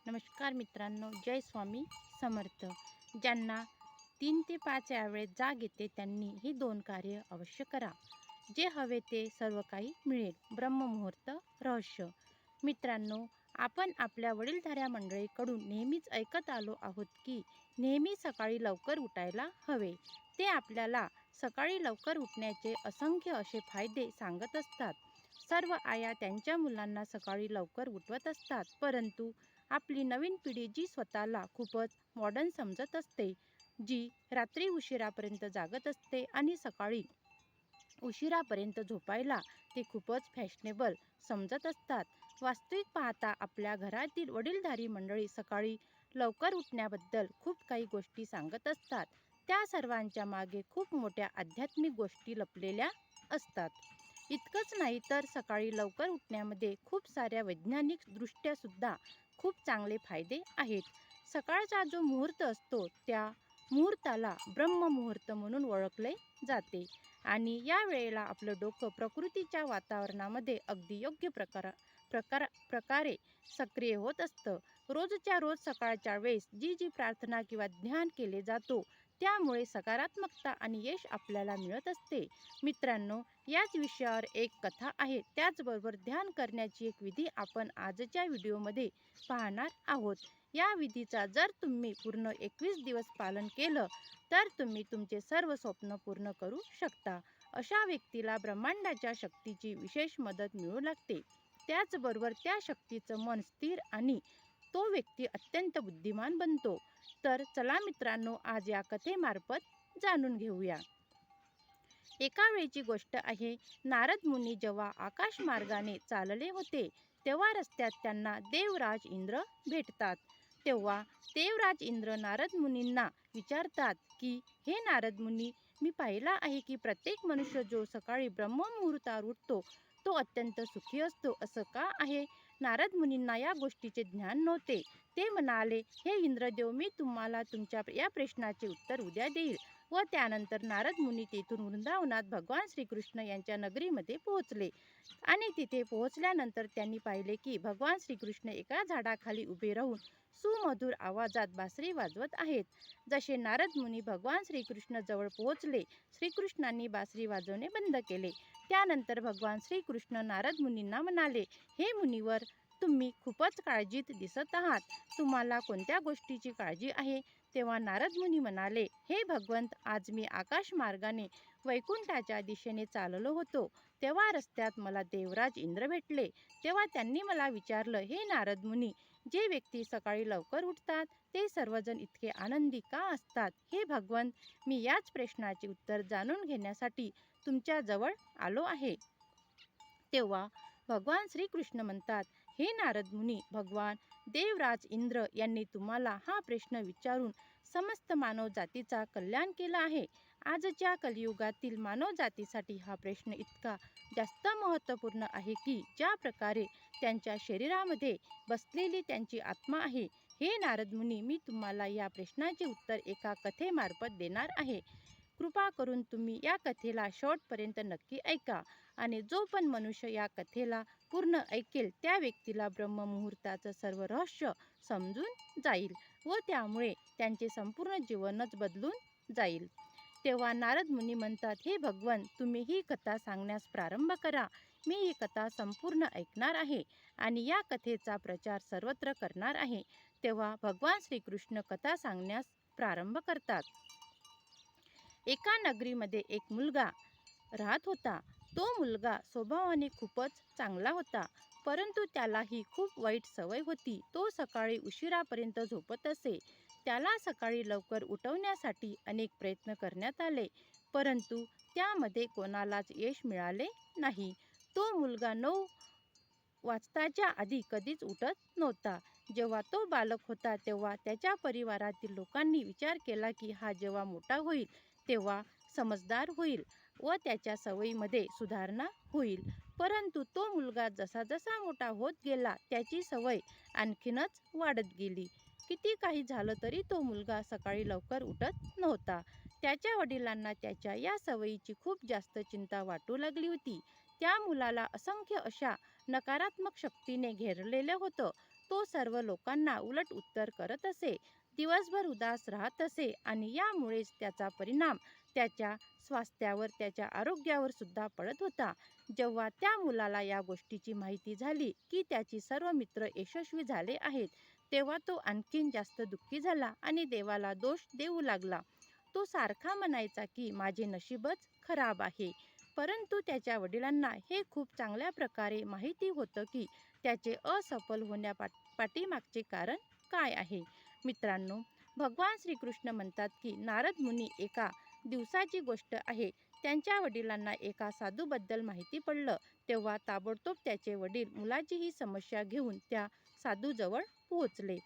नमस्कार मित्रांनो, जय स्वामी समर्थ. ज्यांना 3 ते 5 या वेळेत जाग येते त्यांनी ही 2 कार्य अवश्य करा. जे हवे ते सर्व काही मिळेल. ब्रह्ममुहूर्त रहस्य. मित्रांनो, आपण आपल्या वडीलधाऱ्या मंडळीकडून नेहमीच ऐकत आलो आहोत की नेहमी सकाळी लवकर उठायला हवे. ते आपल्याला सकाळी लवकर उठण्याचे असंख्य असे फायदे सांगत असतात. सर्व आया त्यांच्या मुलांना सकाळी लवकर उठवत असतात, परंतु आपली नवीन पिढी जी स्वतःला खूपच मॉडर्न समजत असते, जी रात्री उशिरापर्यंत जागत असते आणि सकाळी उशिरापर्यंत झोपायला ते खूपच फॅशनेबल समजत असतात. वास्तविक पाहता आपल्या घरातील वडीलधारी मंडळी सकाळी लवकर उठण्याबद्दल खूप काही गोष्टी सांगत असतात. त्या सर्वांच्या मागे खूप मोठ्या आध्यात्मिक गोष्टी लपलेल्या असतात. इतकंच नाही तर सकाळी लवकर उठण्यामध्ये खूप साऱ्या वैज्ञानिक दृष्ट्या सुद्धा खूप चांगले फायदे आहेत. सकाळचा जो मुहूर्त असतो त्या मुहूर्ताला ब्रह्ममुहूर्त म्हणून ओळखले जाते आणि या वेळेला आपलं डोकं प्रकृतीच्या वातावरणामध्ये अगदी योग्य प्रकारे सक्रिय होत असतं. रोजच्या रोज सकाळच्या वेळेस जी प्रार्थना किंवा ध्यान केले जातो त्यामुळे सकारात्मकता आणि यश आपल्याला मिळत असते. मित्रांनो, याच विषयावर एक कथा आहे. त्याचबरोबर ध्यान करण्याची एक विधी आपण आजच्या व्हिडिओमध्ये पाहणार आहोत. या विधीचा जर तुम्ही पूर्ण 21 दिवस पालन केलं तर तुम्ही तुमचे सर्व स्वप्न पूर्ण करू शकता. अशा व्यक्तीला ब्रह्मांडाच्या शक्तीची विशेष मदत मिळू लागते. त्याचबरोबर त्या शक्तीचं मन स्थिर आणि तो व्यक्ती अत्यंत बुद्धिमान बनतो. तर चला मित्रांनो, आज या कथेमार्फत जाणून घेऊया. एका वेळची गोष्ट आहे. नारद मुनी जेव्हा आकाश मार्गाने चालले होते तेव्हा रस्त्यात त्यांना देवराज इंद्र भेटतात. तेव्हा देवराज इंद्र नारद मुनींना विचारतात की हे नारद मुनी, मी पाहिला आहे की प्रत्येक मनुष्य जो सकाळी ब्रह्ममुहूर्तावर उठतो तो अत्यंत सुखी असतो. असं का आहे? नारद मुनींना या गोष्टीचे ज्ञान नव्हते. ते म्हणाले, हे इंद्रदेव, मी तुम्हाला तुमच्या या प्रश्नाचे उत्तर उद्या देईल. व त्यानंतर नारद मुनी तेथून वृंदावनात भगवान श्रीकृष्ण यांच्या नगरीमध्ये पोहोचले आणि तिथे पोहोचल्यानंतर त्यांनी पाहिले की भगवान श्रीकृष्ण एका झाडाखाली उभे राहून सुमधुर आवाजात बासरी वाजवत आहेत. जसे नारद मुनी भगवान श्रीकृष्ण जवळ पोहोचले, श्रीकृष्णांनी बासरी वाजवणे बंद केले. त्यानंतर भगवान श्रीकृष्ण नारद मुनींना म्हणाले, हे मुनिवर, तुम्ही खूपच काळजीत दिसत आहात. तुम्हाला कोणत्या गोष्टीची काळजी आहे? तेव्हा नारद मुनी म्हणाले, हे भगवंत, आज मी आकाश मार्गाने वैकुंठाच्या दिशेने चाललो होतो तेव्हा रस्त्यात मला देवराज इंद्र भेटले. तेव्हा त्यांनी मला विचारलं, हे नारद मुनी, जे व्यक्ती सकाळी लवकर उठतात ते सर्वजण इतके आनंदी का असतात? हे भगवंत, मी याच प्रश्नाचे उत्तर जाणून घेण्यासाठी तुमच्या जवळ आलो आहे. तेव्हा भगवान श्रीकृष्ण म्हणतात, हे नारद मुनी, भगवान देवराज इंद्र यांनी तुम्हाला हा प्रश्न विचारून समस्त मानव जातीचा कल्याण केला आहे. आजच्या कलियुगातील मानव जातीसाठी हा प्रश्न इतका जास्त महत्त्वपूर्ण आहे की ज्या प्रकारे त्यांच्या शरीरामध्ये बसलेली त्यांची आत्मा आहे. हे नारद मुनी, मी तुम्हाला या प्रश्नाचे उत्तर एका कथेमार्फत देणार आहे. कृपा करून तुम्ही या कथेला शेवटपर्यंत नक्की ऐका आणि जो पण मनुष्य या कथेला पूर्ण ऐकेल त्या व्यक्तीला ब्रह्ममुहूर्ताचं सर्व रहस्य समजून जाईल व त्यामुळे त्यांचे संपूर्ण जीवनच बदलून जाईल. तेव्हा नारद मुनी म्हणतात, हे भगवान, तुम्ही ही कथा सांगण्यास प्रारंभ करा. मी ही कथा संपूर्ण ऐकणार आहे आणि या कथेचा प्रचार सर्वत्र करणार आहे. तेव्हा भगवान श्रीकृष्ण कथा सांगण्यास प्रारंभ करतात. एका नगरीमध्ये एक मुलगा राहत होता. तो मुलगा स्वभावाने खूपच चांगला होता, परंतु त्यालाही खूप वाईट सवय होती. तो सकाळी उशिरापर्यंत झोपत असे. त्याला सकाळी लवकर उठवण्यासाठी अनेक प्रयत्न करण्यात आले, परंतु त्यामध्ये कोणालाच यश मिळाले नाही. तो मुलगा 9 वाजताच्या आधी कधीच उठत नव्हता. जेव्हा तो बालक होता तेव्हा त्याच्या परिवारातील लोकांनी विचार केला की हा जेव्हा मोठा होईल तेव्हा समजदार होईल व त्याच्या सवयीमध्ये सुधारणा होईल. परंतु तो मुलगा जसा जसा मोठा होत गेला त्याची सवय आणखीनच वाढत गेली. किती काही झालं तरी तो मुलगा सकाळी लवकर उठत नव्हता. त्याच्या वडिलांना त्याच्या या सवयीची खूप जास्त चिंता वाटू लागली होती. त्या मुलाला असंख्य अशा नकारात्मक शक्तीने घेरलेलं होतं. तो सर्व लोकांना उलट उत्तर करत असे, दिवसभर उदास राहत असे आणि यामुळेच त्याचा परिणाम त्याच्या स्वास्थ्यावर, त्याच्या आरोग्यावर सुद्धा पडत होता. जेव्हा त्या मुलाला या गोष्टीची माहिती झाली की त्याची सर्व मित्र यशस्वी झाले आहेत, तेव्हा तो आणखीन जास्त दुःखी झाला आणि देवाला दोष देऊ लागला. तो सारखा म्हणायचा की माझे नशीबच खराब आहे. परंतु त्याच्या वडिलांना हे खूप चांगल्या प्रकारे माहिती होतं की त्याचे असफल पाठीमागचे कारण काय आहे. मित्रांनो, भगवान श्रीकृष्ण म्हणतात की नारद मुनी एका दिवसाची गोष्ट आहे. त्यांच्या वडिलांना एका साधूबद्दल माहिती पडलं. तेव्हा ताबडतोब त्याचे वडील मुलाची ही समस्या घेऊन त्या साधूजवळ पोहोचले.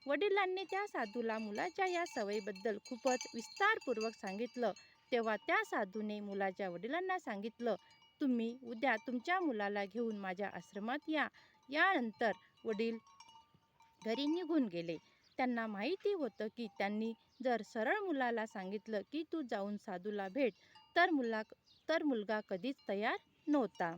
वडिलांनी त्या साधूला मुलाच्या या सवयीबद्दल खूपच विस्तारपूर्वक सांगितलं. तेव्हा त्या साधूने मुलाच्या वडिलांना सांगितलं, तुम्ही उद्या तुमच्या मुलाला घेऊन माझ्या आश्रमात या. यानंतर वडील घरी निघून गेले. त्यांना माहिती होतं की त्यांनी जर सरळ मुलाला सांगितलं की तू जाऊन साधूला भेट, तर मुलगा कधीच तयार नव्हता.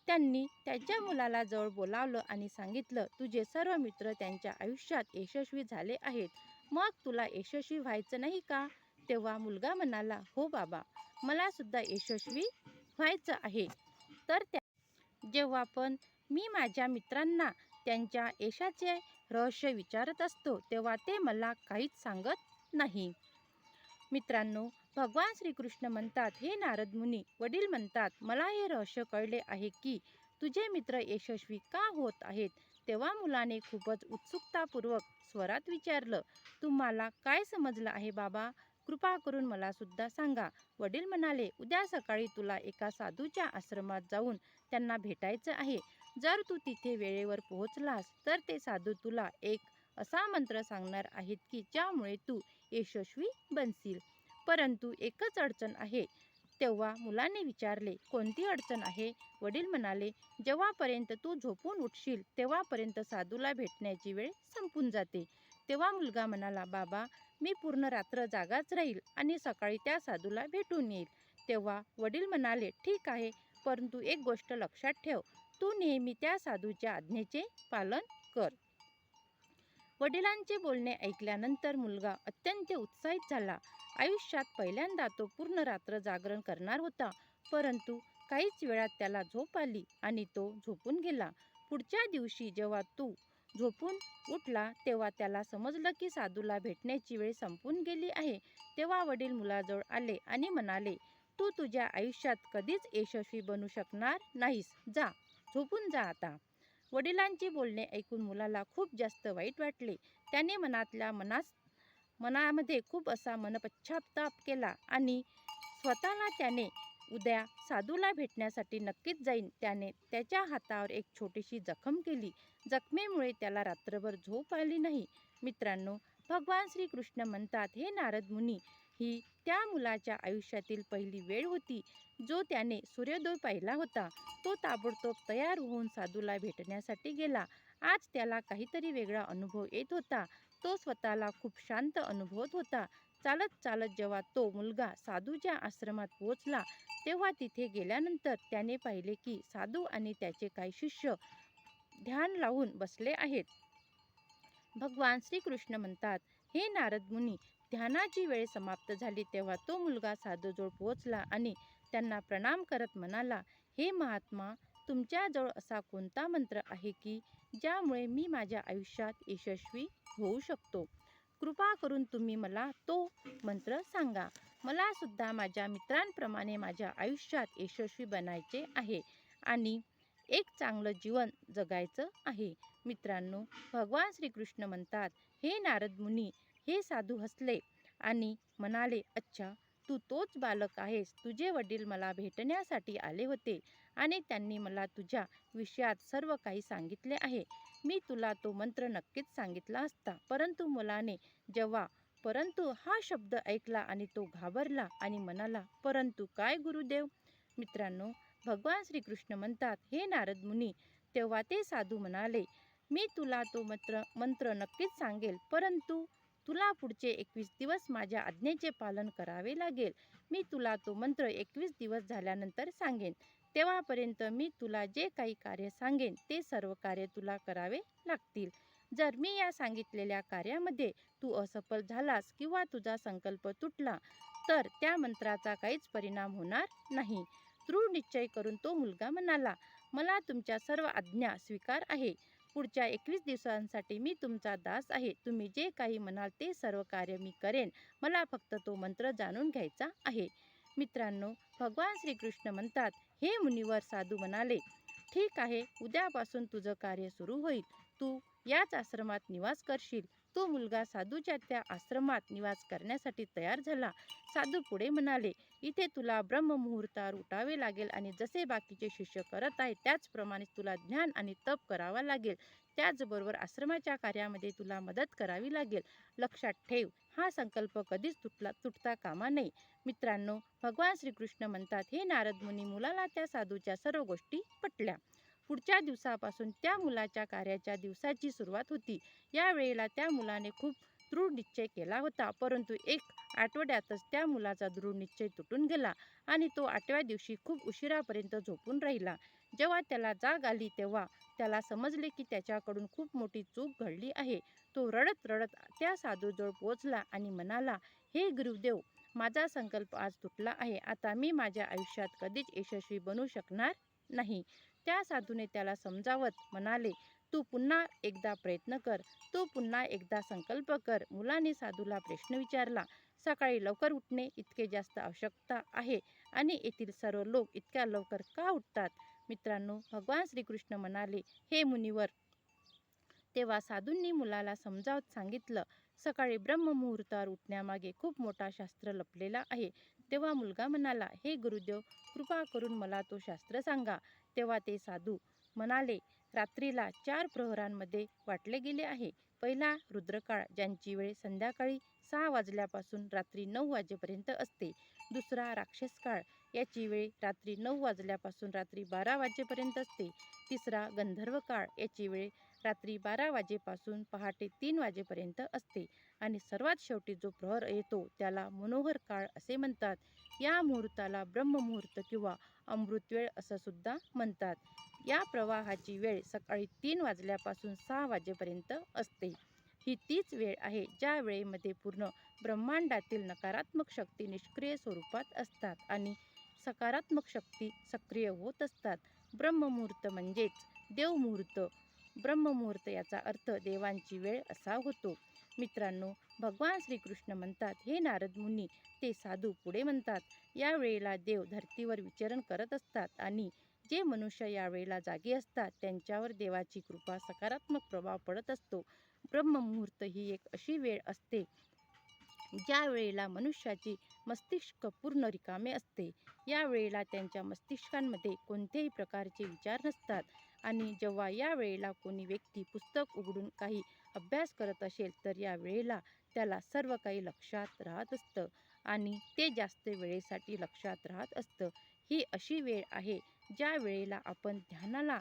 त्यांनी त्याच्या मुलाला जवळ बोलावलं आणि सांगितलं, तुझे सर्व मित्र त्यांच्या आयुष्यात यशस्वी झाले आहेत, मग तुला यशस्वी व्हायचं नाही का? तेव्हा मुलगा म्हणाला, हो बाबा, मला सुद्धा यशस्वी व्हायचं आहे. तर जेव्हा पण मी माझ्या मित्रांना त्यांच्या यशाचे रहस्य विचारत असतो, तेव्हा ते मला काहीच सांगत नाही. मित्रांनो, भगवान श्रीकृष्ण म्हणतात, हे नारद मुनी, वडील म्हणतात, मला हे रहस्य कळले आहे की तुझे मित्र यशस्वी का होत आहेत. तेव्हा मुलाने खूपच उत्सुकतापूर्वक स्वरात विचारलं, तुम्हाला काय समजलं आहे बाबा? कृपा करून मला सुद्धा सांगा. वडील म्हणाले, उद्या सकाळी तुला एका साधूच्या आश्रमात जाऊन त्यांना भेटायचं आहे. जर तू तिथे वेळेवर पोहोचलास तर ते साधू तुला एक असा मंत्र सांगणार आहेत की ज्यामुळे तू यशस्वी बनशील. परंतु एकच अडचण आहे. तेव्हा मुलाने विचारले, कोणती अडचण आहे? वडील म्हणाले, जेव्हापर्यंत तू झोपून उठशील तेव्हापर्यंत साधूला भेटण्याची वेळ संपून जाते. तेव्हा मुलगा म्हणाला, बाबा, मी पूर्ण रात्र जागाच राहील आणि सकाळी त्या साधूला भेटून येईल. तेव्हा वडील म्हणाले, ठीक आहे, परंतु एक गोष्ट लक्षात ठेव, तू नेहमी त्या साधूच्या आज्ञेचे पालन कर. वडिलांचे बोलणे ऐकल्यानंतर मुलगा अत्यंत उत्साहित झाला. आयुष्यात पहिल्यांदा तो पूर्ण रात्र जागरण करणार होता. परंतु काहीच वेळात त्याला झोप आली आणि तो झोपून गेला. पुढच्या दिवशी जेव्हा तो झोपून उठला तेव्हा त्याला समजलं की साधूला भेटण्याची वेळ संपून गेली आहे. तेव्हा वडील मुलाजवळ आले आणि म्हणाले, तू तुझ्या आयुष्यात कधीच यशस्वी बनू शकणार नाहीस. जा, झोपून जा आता. वडिलांचे बोलणे ऐकून मुलाला खूप जास्त वाईट वाटले. त्याने मनामध्ये खूप असा मनपश्चाताप केला आणि स्वतःला त्याने उद्या साधूला भेटण्यासाठी नक्कीच जाईन. त्याने त्याच्या हातावर एक छोटीशी जखम केली. जखमेमुळे त्याला रात्रभर झोप आली नाही. मित्रांनो, भगवान श्रीकृष्ण म्हणतात, हे नारद मुनी, ही त्या मुलाच्या आयुष्यातील पहिली वेळ होती जो त्याने सूर्योदय पाहिला होता. तो ताबडतोब तयार होऊन साधूला भेटण्यासाठी गेला. आज त्याला काहीतरी वेगळा अनुभव येत होता. तो स्वतःला खूप शांत अनुभवत होता. चालत चालत जेव्हा तो मुलगा साधूच्या आश्रमात पोहोचला तेव्हा तिथे गेल्यानंतर त्याने पाहिले की साधू आणि त्याचे काही शिष्य ध्यान लावून बसले आहेत. भगवान श्रीकृष्ण म्हणतात, हे नारद मुनी, ध्यानाची वेळ समाप्त झाली तेव्हा तो मुलगा साधूजवळ पोहोचला आणि त्यांना प्रणाम करत म्हणाला, हे महात्मा, तुमच्याजवळ असा कोणता मंत्र आहे की ज्यामुळे मी माझ्या आयुष्यात यशस्वी होऊ शकतो? कृपा करून तुम्ही मला तो मंत्र सांगा. मला सुद्धा माझ्या मित्रांप्रमाणे माझ्या आयुष्यात यशस्वी बनायचे आहे आणि एक चांगलं जीवन जगायचं आहे. मित्रांनो, भगवान श्रीकृष्ण म्हणतात, हे नारद मुनी, हे साधू हसले आणि म्हणाले, अच्छा, तू तोच बालक आहेस. तुझे वडील मला भेटण्यासाठी आले होते आणि त्यांनी मला तुझ्या विषयात सर्व काही सांगितले आहे. मी तुला तो मंत्र नक्कीच सांगितला असता, परंतु मुलाने जेव्हा परंतु हा शब्द ऐकला आणि तो घाबरला आणि म्हणाला, परंतु काय गुरुदेव? मित्रांनो, भगवान श्रीकृष्ण म्हणतात, हे नारद मुनी, तेव्हा ते साधू म्हणाले, मी तुला तो मंत्र नक्कीच सांगेल, परंतु तुला पुढचे 21 दिवस माझ्या आज्ञेचे पालन करावे लागेल. मी तुला तो मंत्र 21 दिवस झाल्यानंतर सांगेन. तेव्हापर्यंत मी तुला जे काही कार्य सांगेन ते सर्व कार्य तुला करावे लागतील. जर मी या सांगितलेल्या कार्यामध्ये तू असफल झालास किंवा तुझा संकल्प तुटला तर त्या मंत्राचा काहीच परिणाम होणार नाही. दृढ निश्चय करून तो मुलगा म्हणाला, मला तुमच्या सर्व आज्ञा स्वीकार आहे. पुढच्या 21 दिवसांसाठी मी तुमचा दास आहे. तुम्ही जे काही म्हणाल ते सर्व कार्य मी करेन. मला फक्त तो मंत्र जाणून घ्यायचा आहे. मित्रांनो, भगवान श्रीकृष्ण म्हणतात, हे मुनिवर साधू म्हणाले, ठीक आहे, उद्यापासून तुझं कार्य सुरू होईल. तू याच आश्रमात निवास करशील. तो मुलगा साधूच्या त्या आश्रमात निवास करण्यासाठी तयार झाला. साधू पुढे म्हणाले, इथे तुला ब्रह्ममुहूर्तावर उठावे लागेल आणि जसे बाकीचे शिष्य करत आहेत त्याचप्रमाणे तुला ध्यान आणि तप करावा लागेल. त्याचबरोबर आश्रमाच्या कार्यामध्ये तुला मदत करावी लागेल. लक्षात ठेव, हा संकल्प कधीच तुटता कामा नये. मित्रांनो, भगवान श्रीकृष्ण म्हणतात, हे नारद मुनी, मुलाला त्या साधूच्या सर्व गोष्टी पटल्या. पुढच्या दिवसापासून त्या मुलाच्या कार्याच्या दिवसाची सुरुवात होती. या वेळेला त्या मुलाने खूप दृढ निश्चय केला होता, परंतु 1 आठवड्यातच त्या मुलाचा दृढ निश्चय तुटून गेला आणि तो 8व्या दिवशी खूप उशिरापर्यंत झोपून राहिला. जेव्हा त्याला जाग आली तेव्हा त्याला समजले की त्याच्याकडून खूप मोठी चूक घडली आहे. तो रडत रडत त्या साधूजवळ पोहोचला आणि म्हणाला, हे गुरुदेव, माझा संकल्प आज तुटला आहे. आता मी माझ्या आयुष्यात कधीच यशस्वी बनू शकणार नाही. त्या साधूने त्याला समजावत म्हणाले, तू पुन्हा एकदा प्रयत्न कर. तू पुन्हा एकदा संकल्प कर. मुलाने साधूला प्रश्न विचारला, सकाळी लवकर उठणे इतके जास्त आवश्यकता आहे आणि येथील सर्व लोक इतक्या लवकर का उठतात? मित्रांनो, भगवान श्रीकृष्ण म्हणाले, हे मुनिवर. तेव्हा साधूंनी मुलाला समजावत सांगितलं, सकाळी ब्रह्ममुहूर्तावर उठण्यामागे खूप मोठा शास्त्र लपलेला आहे. तेव्हा मुलगा म्हणाला, हे गुरुदेव, कृपा करून मला तो शास्त्र सांगा. तेव्हा ते साधू म्हणाले, रात्रीला 4 प्रहरांमध्ये वाटले गेले आहे. पहिला रुद्रकाळ, ज्यांची वेळ संध्याकाळी 6 वाजल्यापासून रात्री 9 वाजेपर्यंत असते. दुसरा राक्षस काळ, याची वेळ रात्री 9 वाजल्यापासून रात्री 12 वाजेपर्यंत असते. तिसरा गंधर्व काळ, याची वेळ रात्री 12 वाजेपासून पहाटे 3 वाजेपर्यंत असते. आणि सर्वात शेवटी जो प्रहर येतो त्याला मनोहर काळ असे म्हणतात. या मुहूर्ताला ब्रह्ममुहूर्त किंवा अमृत वेळ असं सुद्धा म्हणतात. या प्रवाहाची वेळ सकाळी 3 वाजल्यापासून 6 वाजेपर्यंत असते. ही तीच वेळ आहे ज्या वेळेमध्ये पूर्ण ब्रह्मांडातील नकारात्मक शक्ती निष्क्रिय स्वरूपात असतात आणि सकारात्मक शक्ती सक्रिय होत असतात. ब्रह्ममुहूर्त म्हणजेच देवमुहूर्त. ब्रह्ममुहूर्त याचा अर्थ देवांची वेळ असा होतो. मित्रांनो, भगवान श्रीकृष्ण म्हणतात, हे नारद मुनी, ते साधू पुढे म्हणतात, या वेळेला देव धर्तीवर विचरण करत असतात आणि जे मनुष्य या वेळेला जागी असतात त्यांच्यावर देवाची कृपा सकारात्मक प्रभाव पडत असतो. ब्रह्ममुहूर्त ही एक अशी वेळ असते ज्या वेळेला मनुष्याची मस्तिष्क पूर्ण रिकामे असते. या वेळेला त्यांच्या मस्तिष्कांमध्ये कोणत्याही प्रकारचे विचार नसतात आणि जेव्हा या वेळेला कोणी व्यक्ती पुस्तक उघडून काही अभ्यास करत असेल तर या वेळेला त्याला सर्व काही लक्षात राहत असतं आणि ते जास्त वेळेसाठी लक्षात राहत असतं. ही अशी वेळ आहे ज्या वेळेला आपण ध्यानाला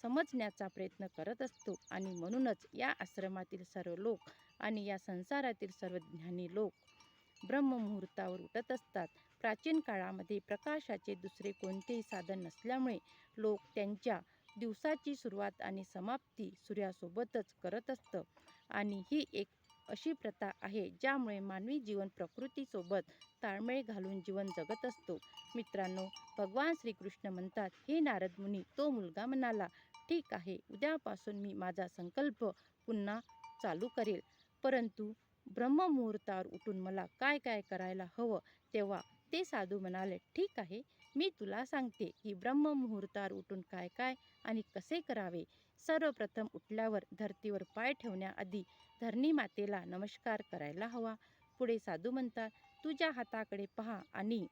समजण्याचा प्रयत्न करत असतो आणि म्हणूनच या आश्रमातील सर्व लोक आणि या संसारातील सर्व ज्ञानी लोक ब्रह्ममुहूर्तावर उठत असतात. प्राचीन काळामध्ये प्रकाशाचे दुसरे कोणतेही साधन नसल्यामुळे लोक त्यांच्या दिवसाची सुरुवात आणि समाप्ती सूर्यासोबतच करत असतं आणि ही एक अशी प्रथा आहे ज्यामुळे मानवी जीवन प्रकृतीसोबत ताळमेळ घालून जीवन जगत असतो. मित्रांनो, भगवान श्रीकृष्ण म्हणतात, हे नारद मुनी, तो मुलगा म्हणाला, ठीक आहे, उद्यापासून मी माझा संकल्प पुन्हा चालू करेल, परंतु ब्रह्ममुहूर्तावर उठून मला काय काय करायला हवं? तेव्हा ते साधू म्हणाले, ठीक आहे, मी तुला सांगते की ब्रह्ममुहूर्तावर उठून काय काय आणि कसे करावे. सर्वप्रथम उठल्यावर धर्तीवर पाय ठेवण्याआधी धरणी मातेला नमस्कार करायला हवा. पुढे साधू म्हणतात, तुझ्या हाताकडे पहा आणि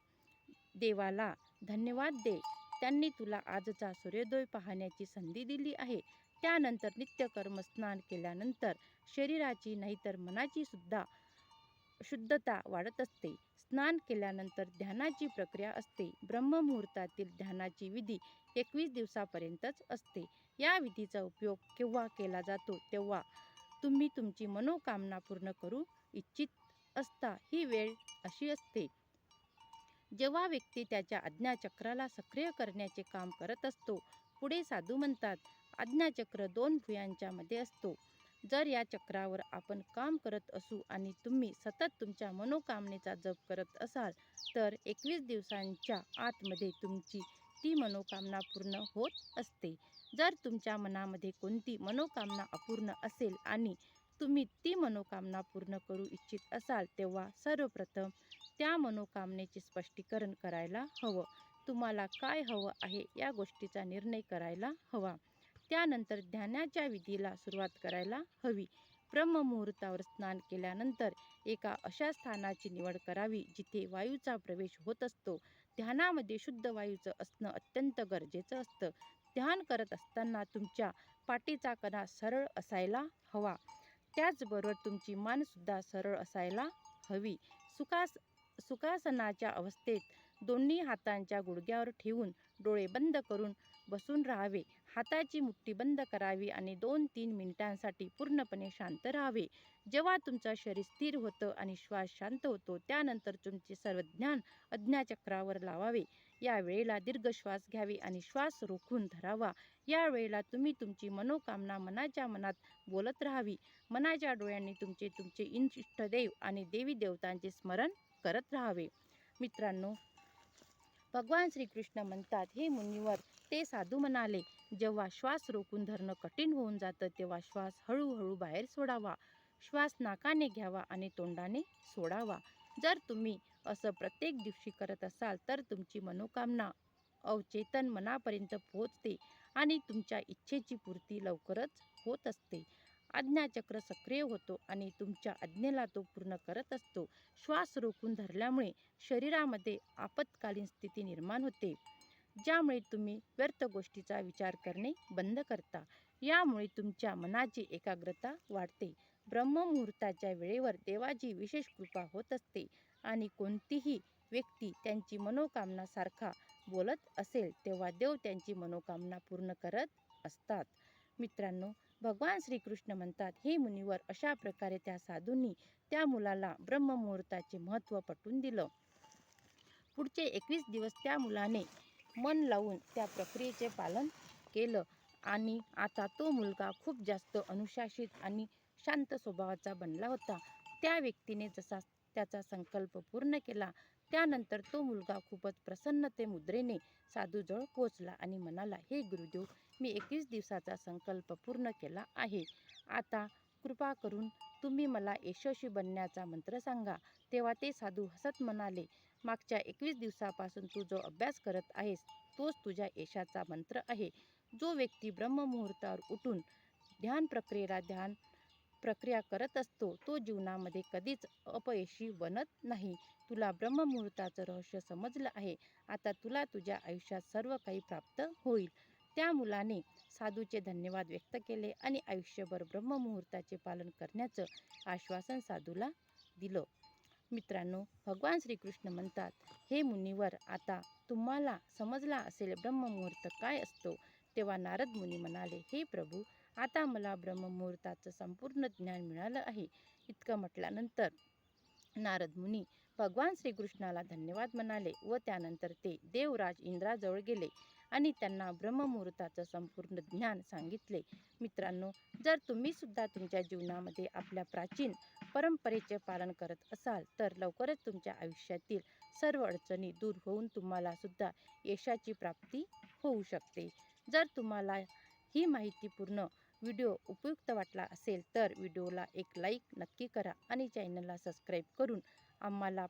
देवाला धन्यवाद दे. त्यांनी तुला आजचा सूर्योदय पाहण्याची संधी दिली आहे. त्यानंतर नित्यकर्म स्नान केल्यानंतर शरीराची नाहीतर मनाची सुद्धा शुद्धता वाढत असते. स्नान केल्यानंतर ध्यानाची प्रक्रिया असते. ब्रह्ममुहूर्तातील ध्यानाची विधी 21 दिवसापर्यंतच असते. या विधीचा उपयोग केव्हा केला जातो? तेव्हा तुम्ही तुमची मनोकामना पूर्ण करू इच्छित असता. ही वेळ अशी असते जेव्हा व्यक्ती त्याच्या आज्ञाचक्राला सक्रिय करण्याचे काम करत असतो, पुढे साधू म्हणतात, आज्ञाचक्र 2 भुयांच्या मध्ये असतो. जर या चक्रावर आपण काम करत असू आणि तुम्ही सतत तुमच्या मनोकामनेचा जप करत असाल तर 21 दिवसांच्या आतमध्ये तुमची ती मनोकामना पूर्ण होत असते. जर तुमच्या मनामध्ये कोणती मनोकामना अपूर्ण असेल आणि तुम्ही ती मनोकामना पूर्ण करू इच्छित असाल तेव्हा सर्वप्रथम त्या मनोकामनेचे स्पष्टीकरण करायला हवं. तुम्हाला काय हवं आहे या गोष्टीचा निर्णय करायला हवा. त्यानंतर ध्यानाच्या विधीला सुरुवात करायला हवी. ब्रह्ममुहूर्तावर स्नान केल्यानंतर एका अशा स्थानाची निवड करावी जिथे वायूचा प्रवेश होत असतो. ध्यानामध्ये शुद्ध वायूचं असणं अत्यंत गरजेचं असतं. ध्यान करत असताना तुमच्या पाठीचा कणा सरळ असायला हवा. त्याचबरोबर तुमची मानसुद्धा सरळ असायला हवी. सुखासनाच्या अवस्थेत दोन्ही हातांच्या गुडघ्यावर ठेवून डोळे बंद करून बसून राहावे. हाताची मुठ्ठी बंद करावी आणि 2-3 मिनिटांसाठी पूर्णपणे शांत राहावे. जेव्हा तुमचं शरीर स्थिर होतं आणि श्वास शांत होतो त्यानंतर तुमचे सर्व ध्यान आज्ञाचक्रावर लावावे. या वेळेला दीर्घ श्वास घ्यावे आणि श्वास रोखून धरावा. या वेळेला तुम्ही तुमची मनोकामना मनाच्या मनात बोलत राहावी. मनाच्या डोळ्यांनी तुमचे तुमचे इष्टदेव आणि देवी देवतांचे स्मरण करत राहावे. मित्रांनो, भगवान श्रीकृष्ण म्हणतात, हे मुनिवर, ते साधू म्हणाले, जेव्हा श्वास रोखून धरणं कठीण होऊन जातं तेव्हा श्वास हळूहळू बाहेर सोडावा. श्वास नाकाने घ्यावा आणि तोंडाने सोडावा. जर तुम्ही असं प्रत्येक दिवशी करत असाल तर तुमची मनोकामना अवचेतन मनापर्यंत पोहोचते आणि तुमच्या इच्छेची पूर्ती लवकरच होत असते. आज्ञाचक्र सक्रिय होतो आणि तुमच्या आज्ञेला तो पूर्ण करत असतो. श्वास रोखून धरल्यामुळे शरीरामध्ये आपत्कालीन स्थिती निर्माण होते, ज्यामुळे तुम्ही व्यर्थ गोष्टीचा विचार करणे बंद करता. यामुळे तुमच्या मनाची एकाग्रता वाढते. ब्रह्ममुहूर्ताच्या वेळेवर देवाची विशेष कृपा होत असते आणि कोणतीही व्यक्ती त्यांची मनोकामना सारखा बोलत असेल तेव्हा देव त्यांची मनोकामना पूर्ण करत असतात. मित्रांनो, भगवान श्रीकृष्ण म्हणतात, हे मुनिवर, अशा प्रकारे त्या साधूंनी त्या मुलाला ब्रह्ममुहूर्ताचे महत्त्व पटवून दिलं. पुढचे 21 दिवस त्या मुलाने मन लावून त्या प्रक्रियेचे पालन केलं आणि आता तो मुलगा खूप जास्त अनुशासित आणि शांत स्वभावाचा बनला होता. त्या व्यक्तीने जसा त्याचा संकल्प पूर्ण केला त्यानंतर तो मुलगा खूपच प्रसन्नते मुद्रेने साधूजवळ पोचला आणि म्हणाला, हे गुरुदेव, मी 21 दिवसाचा संकल्प पूर्ण केला आहे. आता कृपा करून तुम्ही मला यशस्वी बनण्याचा मंत्र सांगा. तेव्हा ते साधू हसत म्हणाले, मागच्या 21 दिवसापासून तू जो अभ्यास करत आहेस तोच तुझ्या यशाचा मंत्र आहे. जो व्यक्ती ब्रह्ममुहूर्तावर उठून ध्यान प्रक्रिया करत असतो तो जीवनामध्ये कधीच अपयशी बनत नाही. तुला ब्रह्ममुहूर्ताचं रहस्य समजलं आहे. आता तुला तुझ्या आयुष्यात सर्व काही प्राप्त होईल. त्या मुलाने साधूचे धन्यवाद व्यक्त केले आणि आयुष्यभर ब्रह्ममुहूर्ताचे पालन करण्याचं आश्वासन साधूला दिलं. मित्रांनो, भगवान श्रीकृष्ण म्हणतात, हे मुनिवर, आता तुम्हाला समजला असेल ब्रह्ममुहूर्त काय असतो. तेव्हा नारद मुनी म्हणाले, हे प्रभू, आता मला ब्रह्ममुहूर्ताचं संपूर्ण ज्ञान मिळालं आहे. इतकं म्हटल्यानंतर नारद मुनी भगवान श्रीकृष्णाला धन्यवाद म्हणाले व त्यानंतर ते देवराज इंद्राजवळ गेले आणि त्यांना ब्रह्ममुहूर्ताचं संपूर्ण ज्ञान सांगितले. मित्रांनो, जर तुम्ही सुद्धा तुमच्या जीवनामध्ये आपल्या प्राचीन परंपरेचे पालन करत असाल तर लवकरच तुमच्या आयुष्यातील सर्व अडचणी दूर होऊन तुम्हाला सुद्धा यशाची प्राप्ती होऊ शकते. जर तुम्हाला ही माहितीपूर्ण व्हिडिओ उपयुक्त वाटला असेल तर व्हिडिओला एक लाईक नक्की करा आणि चॅनलला सबस्क्राईब करून मला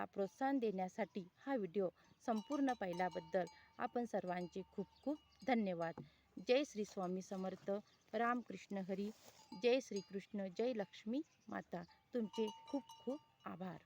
प्रोत्साहन देण्यासाठी हा व्हिडिओ संपूर्ण पाहिल्याबद्दल आपण सर्वांचे खूप खूप धन्यवाद. जय श्री स्वामी समर्थ. रामकृष्ण हरी. जय श्रीकृष्ण. जय लक्ष्मी माता. तुमचे खूप खूप आभार.